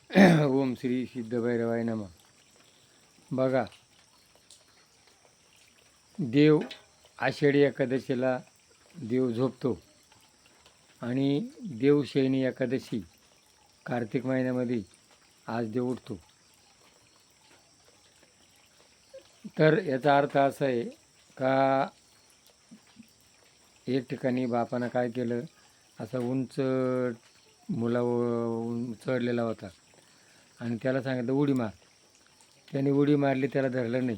ओम श्री सिद्धभैरवाय नमः. बघा, देव आषाढी एकादशीला देव झोपतो आणि देवशयनी एकादशी कार्तिक महिन्यामध्ये आज देव उठतो. तर याचा अर्थ असा आहे का एक ठिकाणी बापानं काय केलं, असा उंच मुलावर चढलेला होता आणि त्याला सांगितलं उडी मार. त्याने उडी मारली, त्याला धरलं नाही.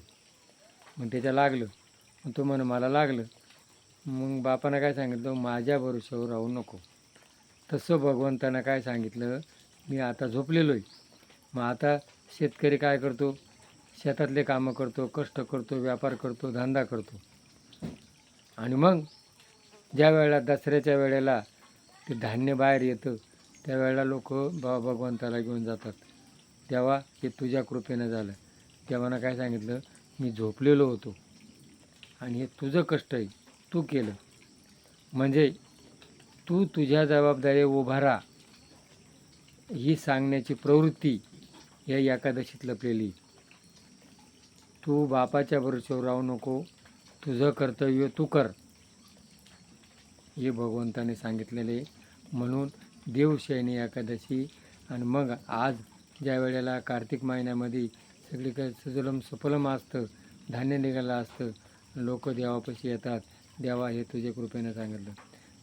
मग त्याच्या लागलं. मग तो म्हणे मला लागलं. मग बापानं काय सांगितलं, माझ्या भरोश्यावर राहू नको. तसं भगवंतानं काय सांगितलं, मी आता झोपलेलो आहे. मग आता शेतकरी काय करतो, शेतातले कामं करतो, कष्ट करतो, व्यापार करतो, धंदा करतो. आणि मग ज्या वेळेला दसऱ्याच्या वेळेला ते धान्य बाहेर येतं, त्यावेळेला लोक भगवंताला घेऊन जातात. तेव्हा हे तुझ्या कृपेनं झालं. तेव्हा काय सांगितलं, मी झोपलेलो होतो आणि हे तुझं कष्ट आहे, तू केलं. म्हणजे तू तुझ्या जबाबदारी उभा राहा, ही सांगण्याची प्रवृत्ती या एकादशीत लपलेली. तू बापाच्या भरोश्यावर राहू नको, तुझं कर्तव्य तू कर, हे भगवंताने सांगितलेले. म्हणून देवशयनी एकादशी. आणि मग आज ज्या वेळेला कार्तिक महिन्यामध्ये सगळीकडे सुजलम सुफलम असतं, धान्य निघालं असतं, लोक देवापाशी येतात. देवा हे तुझ्या कृपेनं सांगितलं.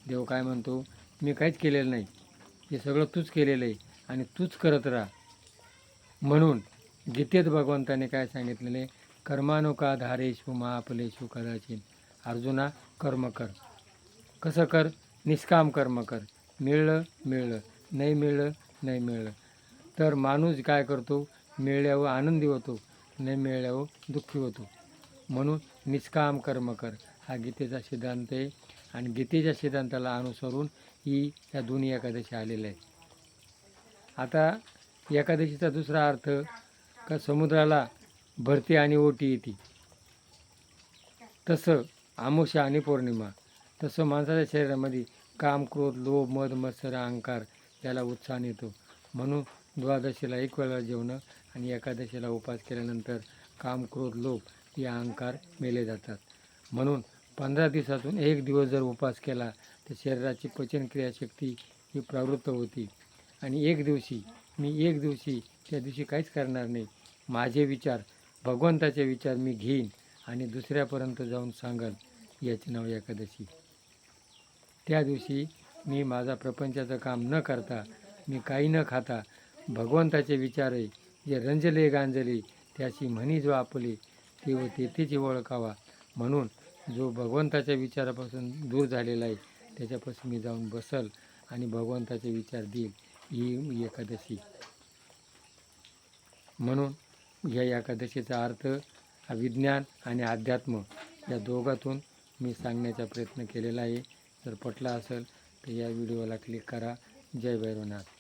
देव काय म्हणतो, मी काहीच केलेलं नाही, हे सगळं तूच केलेलं आहे आणि तूच करत राहा. म्हणून गीतेत भगवंताने काय सांगितलेले, कर्मानुकाधारेषु महाफलेषु कदाचिन. अर्जुना, कर्म कर. कसं कर, निष्काम कर्म कर. मिळलं मिळलं, नाही मिळलं नाही मिळलं. तर माणूस काय करतो, मिळल्यावर आनंदी होतो, नाही मिळल्यावर दुःखी होतो. म्हणून निष्काम कर्म कर हा गीतेचा सिद्धांत आहे. आणि गीतेच्या सिद्धांताला अनुसरून ही या दोन्ही एकादशी आलेल्या आहे. आता एकादशीचा दुसरा अर्थ का समुद्राला भरती आणि ओटी येते, तसं अमावस्या आणि पौर्णिमा. तसं माणसाच्या शरीरामध्ये काम, क्रोध, लोभ, मद, मत्सर, अहंकार याला उत्साह येतो. म्हणून द्वादशीला एक वेळा जेवणं आणि एकादशीला उपवास केल्यानंतर काम, क्रोध, लोभ या अहंकार मेले जातात. म्हणून 15 दिवसातून एक दिवस जर उपवास केला तर शरीराची पचनक्रियाशक्ती ही प्रवृत्त होती. आणि एक दिवशी त्या दिवशी काहीच करणार नाही, माझे विचार, भगवंताचे विचार मी घेईन आणि दुसऱ्यापर्यंत जाऊन सांगल, याचे नाव एकादशी. त्या दिवशी मी माझा प्रपंचाचं काम न करता, मी काही न खाता, भगवंताचे विचार आहे जे रंजले गांजले त्याची म्हणी जो आपले, तेव्हा तेथेची ओळखावा. म्हणून जो भगवंताच्या विचारापासून दूर झालेला आहे त्याच्यापासून मी जाऊन बसल आणि भगवंताचे विचार देईल, ही एकादशी. म्हणून या एकादशीचा अर्थ हा विज्ञान आणि अध्यात्म या दोघातून मी सांगण्याचा प्रयत्न केलेला आहे. जर पटला असेल तर या व्हिडिओला क्लिक करा. जय भैरवनाथ.